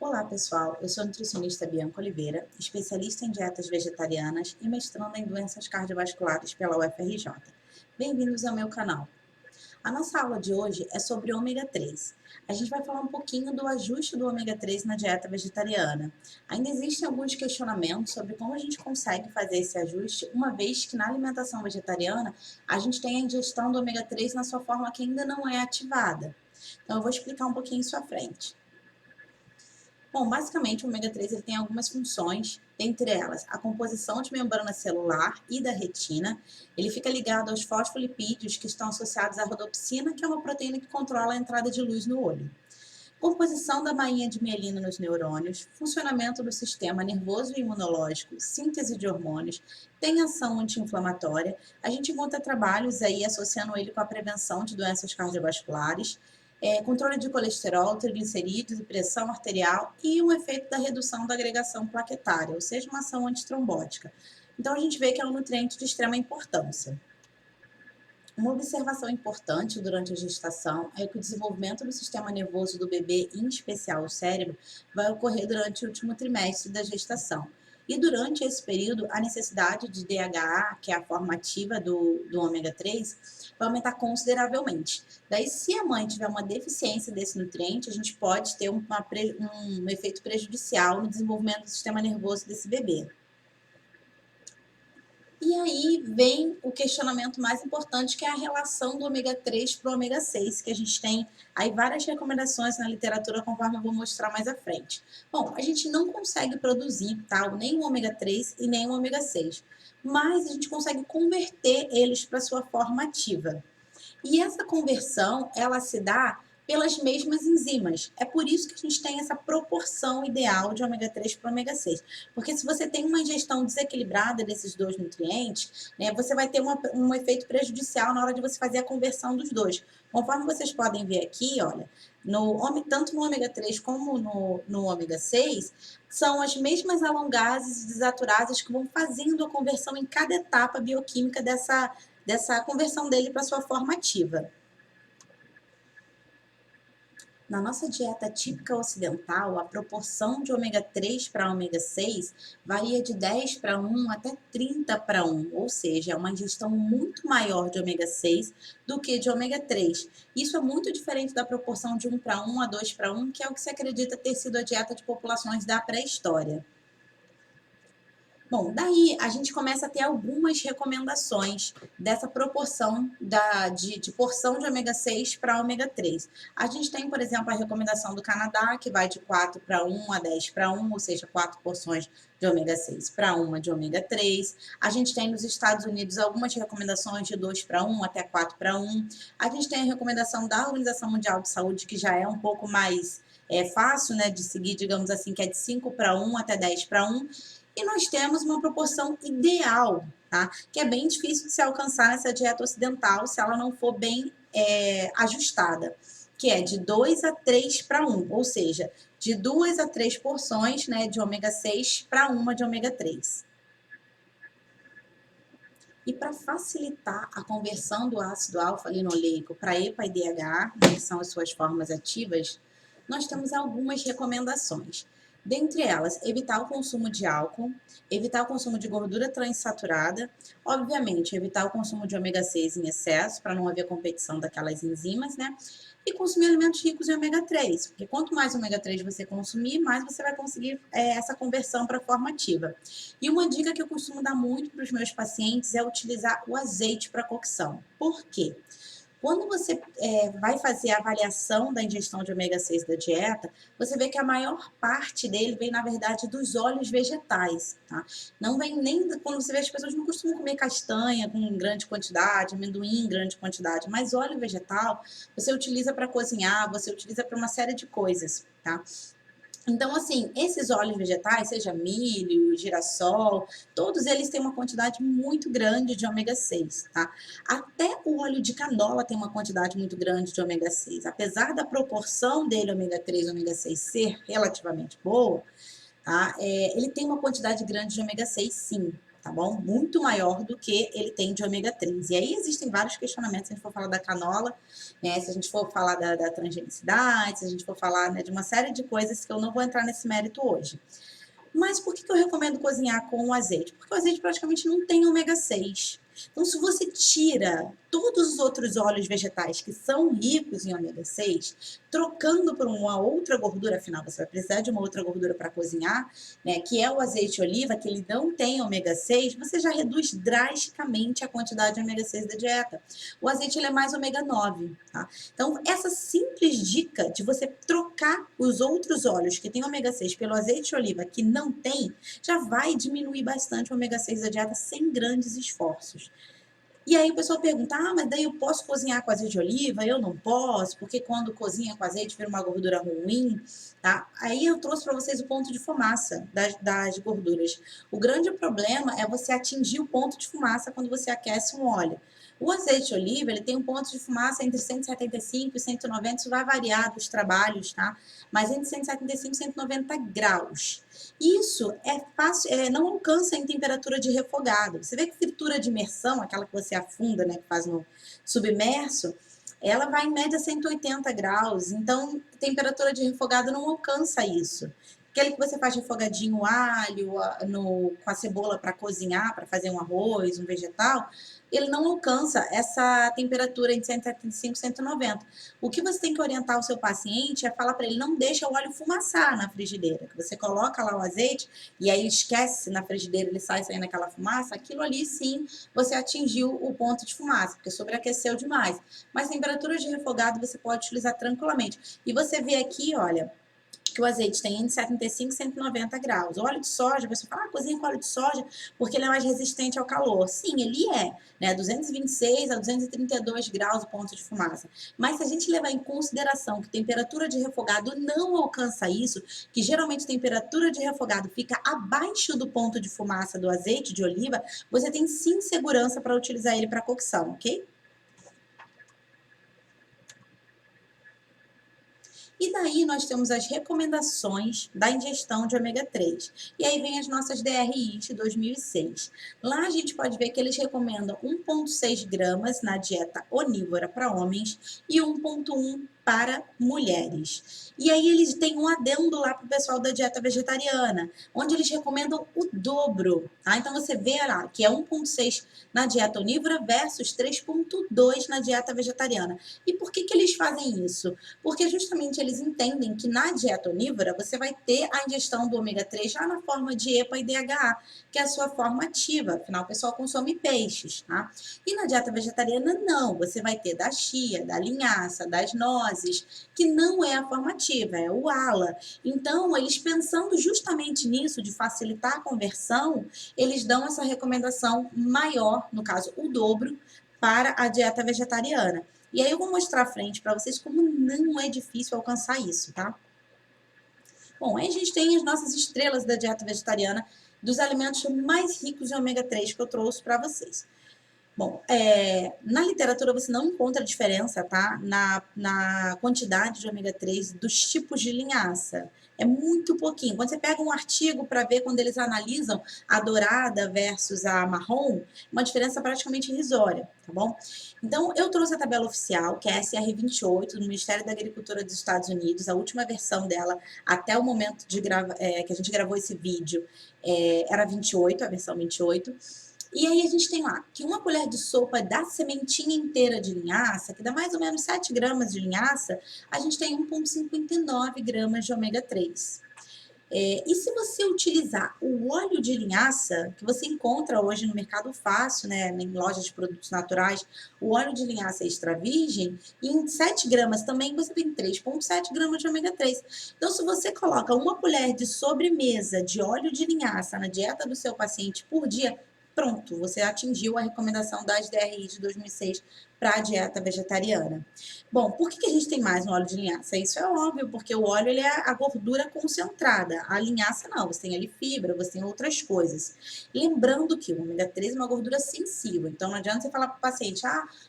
Olá, pessoal. Eu sou a nutricionista Bianca Oliveira, especialista em dietas vegetarianas e mestranda em doenças cardiovasculares pela UFRJ. Bem-vindos ao meu canal. A nossa aula de hoje é sobre ômega 3. A gente vai falar um pouquinho do ajuste do ômega 3 na dieta vegetariana. Ainda existem alguns questionamentos sobre como a gente consegue fazer esse ajuste, uma vez que na alimentação vegetariana a gente tem a ingestão do ômega 3 na sua forma que ainda não é ativada. Então eu vou explicar um pouquinho isso à frente. Bom, basicamente o ômega 3 ele tem algumas funções, dentre elas a composição de membrana celular e da retina. Ele fica ligado aos fosfolipídios que estão associados à rodopsina, que é uma proteína que controla a entrada de luz no olho. Composição da bainha de mielina nos neurônios, funcionamento do sistema nervoso e imunológico, síntese de hormônios, tem ação anti-inflamatória. A gente encontra trabalhos aí associando ele com a prevenção de doenças cardiovasculares, controle de colesterol, triglicerídeos e pressão arterial e um efeito da redução da agregação plaquetária, ou seja, uma ação antitrombótica. Então a gente vê que é um nutriente de extrema importância. Uma observação importante durante a gestação é que o desenvolvimento do sistema nervoso do bebê, em especial o cérebro, vai ocorrer durante o último trimestre da gestação. E durante esse período, a necessidade de DHA, que é a forma ativa do ômega 3, vai aumentar consideravelmente. Daí, se a mãe tiver uma deficiência desse nutriente, a gente pode ter um efeito prejudicial no desenvolvimento do sistema nervoso desse bebê. E aí vem o questionamento mais importante, que é a relação do ômega 3 para o ômega 6, que a gente tem aí várias recomendações na literatura, conforme eu vou mostrar mais à frente. Bom, a gente não consegue produzir, tá, nem o ômega 3 e nem o ômega 6, mas a gente consegue converter eles para sua forma ativa. E essa conversão, ela se dá pelas mesmas enzimas. É por isso que a gente tem essa proporção ideal de ômega 3 para ômega 6. Porque se você tem uma ingestão desequilibrada desses dois nutrientes, né, você vai ter um efeito prejudicial na hora de você fazer a conversão dos dois. Conforme vocês podem ver aqui, olha, tanto no ômega 3 como no ômega 6, são as mesmas alongases e desaturases que vão fazendo a conversão em cada etapa bioquímica dessa conversão dele para sua forma ativa. Na nossa dieta típica ocidental, a proporção de ômega 3 para ômega 6 varia de 10 para 1 até 30 para 1, ou seja, é uma ingestão muito maior de ômega 6 do que de ômega 3. Isso é muito diferente da proporção de 1 para 1 a 2 para 1, que é o que se acredita ter sido a dieta de populações da pré-história. Bom, daí a gente começa a ter algumas recomendações dessa proporção de porção de ômega 6 para ômega 3. A gente tem, por exemplo, a recomendação do Canadá, que vai de 4 para 1 a 10 para 1, ou seja, 4 porções de ômega 6 para 1 de ômega 3. A gente tem nos Estados Unidos algumas recomendações de 2 para 1 até 4 para 1. A gente tem a recomendação da Organização Mundial de Saúde, que já é um pouco mais fácil, né, de seguir, digamos assim, que é de 5 para 1 até 10 para 1. E nós temos uma proporção ideal, tá? Que é bem difícil de se alcançar nessa dieta ocidental se ela não for bem ajustada, que é de 2 a 3 para 1, ou seja, de 2 a 3 porções, né, de ômega 6 para uma de ômega 3. E para facilitar a conversão do ácido alfa-linoleico para EPA e DHA, que são as suas formas ativas, nós temos algumas recomendações. Dentre elas, evitar o consumo de álcool, evitar o consumo de gordura transaturada, obviamente, evitar o consumo de ômega 6 em excesso, para não haver competição daquelas enzimas, né? E consumir alimentos ricos em ômega 3, porque quanto mais ômega 3 você consumir, mais você vai conseguir essa conversão para a forma ativa. E uma dica que eu costumo dar muito para os meus pacientes é utilizar o azeite para cocção. Por quê? Quando você vai fazer a avaliação da ingestão de ômega 6 da dieta, você vê que a maior parte dele vem, na verdade, dos óleos vegetais, tá? Não vem nem, quando você vê, as pessoas não costumam comer castanha com grande quantidade, amendoim em grande quantidade, mas óleo vegetal você utiliza para cozinhar, você utiliza para uma série de coisas, tá? Então, assim, esses óleos vegetais, seja milho, girassol, todos eles têm uma quantidade muito grande de ômega 6, tá? Até o óleo de canola tem uma quantidade muito grande de ômega 6. Apesar da proporção dele, ômega 3 e ômega 6, ser relativamente boa, tá? Ele tem uma quantidade grande de ômega 6, sim. tá bom? Muito maior do que ele tem de ômega 3. E aí existem vários questionamentos, se a gente for falar da canola, né, se a gente for falar da transgenicidade, se a gente for falar, né, de uma série de coisas que eu não vou entrar nesse mérito hoje. Mas por que eu recomendo cozinhar com o azeite? Porque o azeite praticamente não tem ômega 6. Então, se você tira todos os outros óleos vegetais que são ricos em ômega 6, trocando por uma outra gordura, afinal, você vai precisar de uma outra gordura para cozinhar, né, que é o azeite de oliva, que ele não tem ômega 6, você já reduz drasticamente a quantidade de ômega 6 da dieta. O azeite ele é mais ômega 9, tá? Então, essa simples dica de você trocar os outros óleos que têm ômega 6 pelo azeite de oliva que não tem, já vai diminuir bastante o ômega 6 da dieta sem grandes esforços. E aí o pessoal pergunta, mas daí eu posso cozinhar com azeite de oliva? Eu não posso, porque quando cozinha com azeite vira uma gordura ruim, tá? Aí eu trouxe para vocês o ponto de fumaça das gorduras. O grande problema é você atingir o ponto de fumaça quando você aquece um óleo. O azeite de oliva, ele tem um ponto de fumaça entre 175 e 190, isso vai variar dos trabalhos, tá? Mas entre 175 e 190 graus. Isso é fácil, não alcança em temperatura de refogado. Você vê que fritura de imersão, aquela que você afunda, né, que faz no submerso, ela vai em média 180 graus. Então, temperatura de refogado não alcança isso. Aquele que você faz refogadinho alho com a cebola para cozinhar, para fazer um arroz, um vegetal, ele não alcança essa temperatura entre 175 e 190. O que você tem que orientar o seu paciente é falar para ele, não deixa o óleo fumaçar na frigideira. Que você coloca lá o azeite e aí esquece na frigideira, ele sai saindo aquela fumaça, aquilo ali sim, você atingiu o ponto de fumaça, porque sobreaqueceu demais. Mas temperatura de refogado você pode utilizar tranquilamente. E você vê aqui, olha, que o azeite tem entre 75 e 190 graus. O óleo de soja, você fala, cozinha com óleo de soja porque ele é mais resistente ao calor. Sim, ele é, né? 226 a 232 graus o ponto de fumaça. Mas se a gente levar em consideração que temperatura de refogado não alcança isso, que geralmente temperatura de refogado fica abaixo do ponto de fumaça do azeite de oliva, você tem sim segurança para utilizar ele para cocção, ok? E daí nós temos as recomendações da ingestão de ômega 3. E aí vem as nossas DRIs de 2006. Lá a gente pode ver que eles recomendam 1,6 gramas na dieta onívora para homens e 1,1 para mulheres. E aí eles têm um adendo lá para o pessoal da dieta vegetariana, onde eles recomendam o dobro. Tá? Então você vê lá que é 1,6 na dieta onívora versus 3,2 na dieta vegetariana. E por que eles fazem isso? Porque justamente eles entendem que na dieta onívora você vai ter a ingestão do ômega 3 já na forma de EPA e DHA, que é a sua forma ativa, afinal o pessoal consome peixes, tá? E na dieta vegetariana não, você vai ter da chia, da linhaça, das nozes, que não é a forma ativa, é o ALA. Então, eles pensando justamente nisso, de facilitar a conversão, eles dão essa recomendação maior, no caso o dobro, para a dieta vegetariana. E aí eu vou mostrar à frente para vocês como não é difícil alcançar isso, tá? Bom, aí a gente tem as nossas estrelas da dieta vegetariana, dos alimentos mais ricos em ômega 3 que eu trouxe para vocês. Bom, na literatura você não encontra diferença, tá? Na quantidade de ômega 3 dos tipos de linhaça. É muito pouquinho. Quando você pega um artigo para ver quando eles analisam a dourada versus a marrom, uma diferença praticamente irrisória, tá bom? Então, eu trouxe a tabela oficial, que é a SR28, do Ministério da Agricultura dos Estados Unidos, a última versão dela, até o momento que a gente gravou esse vídeo, era 28, a versão 28. E aí a gente tem lá que uma colher de sopa da sementinha inteira de linhaça, que dá mais ou menos 7 gramas de linhaça, a gente tem 1,59 gramas de ômega 3. E se você utilizar o óleo de linhaça, que você encontra hoje no mercado fácil, né, em lojas de produtos naturais, o óleo de linhaça extra virgem, e em 7 gramas também você tem 3,7 gramas de ômega 3. Então, se você coloca uma colher de sobremesa de óleo de linhaça na dieta do seu paciente por dia, pronto, você atingiu a recomendação das DRI de 2006 para a dieta vegetariana. Bom, por que a gente tem mais no óleo de linhaça? Isso é óbvio, porque o óleo ele é a gordura concentrada. A linhaça não, você tem ali fibra, você tem outras coisas. Lembrando que o ômega 3 é uma gordura sensível, então não adianta você falar para o paciente,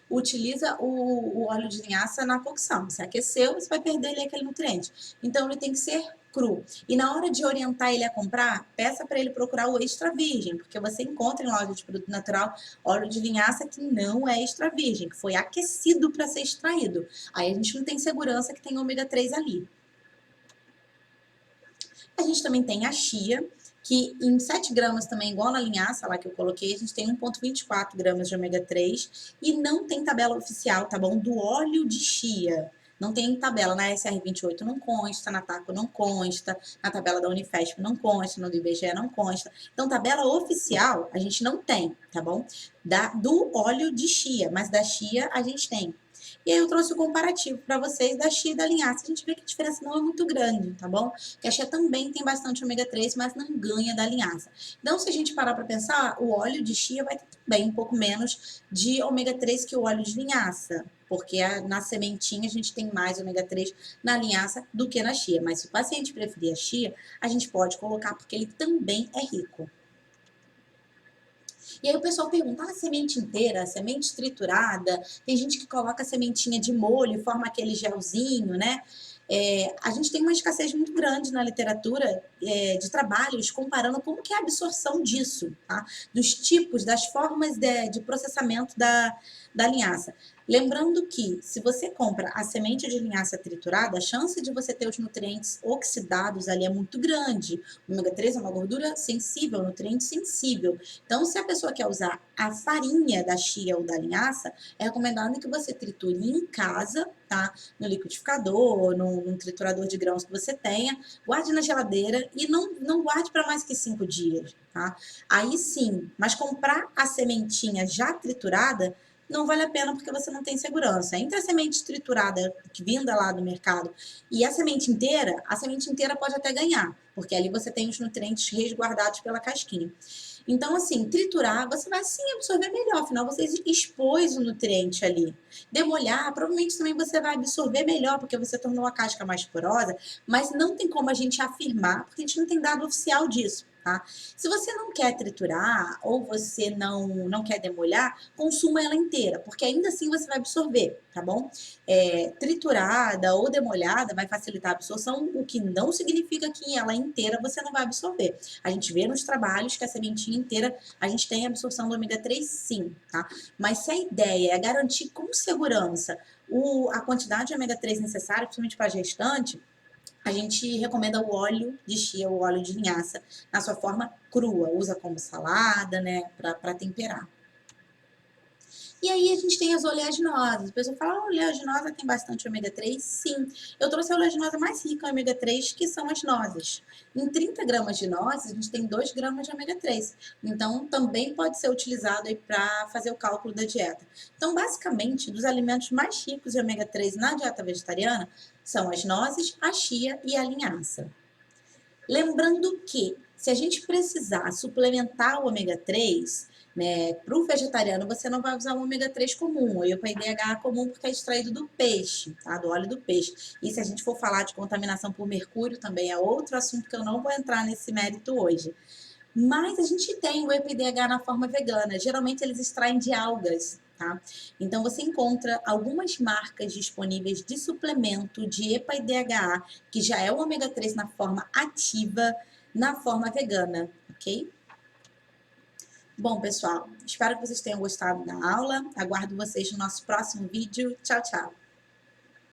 utiliza o óleo de linhaça na cocção. Você aqueceu, você vai perder ali aquele nutriente. Então ele tem que ser cru. E na hora de orientar ele a comprar, peça para ele procurar o extra virgem, porque você encontra em loja de produto natural óleo de linhaça que não é extra virgem, que foi aquecido para ser extraído. Aí a gente não tem segurança que tem ômega 3 ali. A gente também tem a chia, que em 7 gramas também, igual na linhaça lá que eu coloquei, a gente tem 1,24 gramas de ômega 3 e não tem tabela oficial, tá bom? Do óleo de chia. Não tem tabela, na SR28 não consta, na TACO não consta, na tabela da Unifesp não consta, no do IBGE não consta. Então, tabela oficial a gente não tem, tá bom? Do óleo de chia, mas da chia a gente tem. E aí eu trouxe o comparativo para vocês da chia e da linhaça. A gente vê que a diferença não é muito grande, tá bom? Que a chia também tem bastante ômega 3, mas não ganha da linhaça. Então, se a gente parar para pensar, o óleo de chia vai ter também um pouco menos de ômega 3 que o óleo de linhaça. Porque na sementinha a gente tem mais ômega 3 na linhaça do que na chia. Mas se o paciente preferir a chia, a gente pode colocar porque ele também é rico. E aí o pessoal pergunta, a semente inteira, a semente triturada, tem gente que coloca a sementinha de molho, forma aquele gelzinho, né? A gente tem uma escassez muito grande na literatura de trabalhos comparando como que é a absorção disso, tá? Dos tipos, das formas de processamento da linhaça. Lembrando que, se você compra a semente de linhaça triturada, a chance de você ter os nutrientes oxidados ali é muito grande. O ômega 3 é uma gordura sensível, nutriente sensível. Então, se a pessoa quer usar a farinha da chia ou da linhaça, é recomendado que você triture em casa, tá? No liquidificador, num triturador de grãos que você tenha, guarde na geladeira e não guarde para mais que 5 dias, tá? Aí sim, mas comprar a sementinha já triturada não vale a pena porque você não tem segurança. Entre a semente triturada vinda lá do mercado e a semente inteira pode até ganhar, porque ali você tem os nutrientes resguardados pela casquinha. Então, assim, triturar, você vai sim absorver melhor, afinal você expôs o nutriente ali. Demolhar, provavelmente também você vai absorver melhor, porque você tornou a casca mais porosa, mas não tem como a gente afirmar, porque a gente não tem dado oficial disso. Tá? Se você não quer triturar ou você não quer demolhar, consuma ela inteira, porque ainda assim você vai absorver, tá bom? Triturada ou demolhada vai facilitar a absorção, o que não significa que ela inteira você não vai absorver. A gente vê nos trabalhos que a sementinha inteira a gente tem absorção do ômega 3 sim, tá? Mas se a ideia é garantir com segurança a quantidade de ômega 3 necessária, principalmente para gestante, a gente recomenda o óleo de chia, o óleo de linhaça, na sua forma crua. Usa como salada, né, para temperar. E aí a gente tem as oleaginosas. A pessoa fala, oleaginosa tem bastante ômega 3? Sim. Eu trouxe a oleaginosa mais rica em ômega 3, que são as nozes. Em 30 gramas de nozes, a gente tem 2 gramas de ômega 3. Então, também pode ser utilizado para fazer o cálculo da dieta. Então, basicamente, dos alimentos mais ricos em ômega 3 na dieta vegetariana, são as nozes, a chia e a linhaça. Lembrando que, se a gente precisar suplementar o ômega 3, né, para o vegetariano, você não vai usar o ômega 3 comum, o EPA-DHA comum, porque é extraído do peixe, tá? Do óleo do peixe. E se a gente for falar de contaminação por mercúrio, também é outro assunto que eu não vou entrar nesse mérito hoje. Mas a gente tem o EPA-DHA na forma vegana. Geralmente eles extraem de algas, tá? Então você encontra algumas marcas disponíveis de suplemento de EPA e DHA, que já é o ômega 3 na forma ativa, na forma vegana, ok? Bom, pessoal, espero que vocês tenham gostado da aula. Aguardo vocês no nosso próximo vídeo. Tchau, tchau!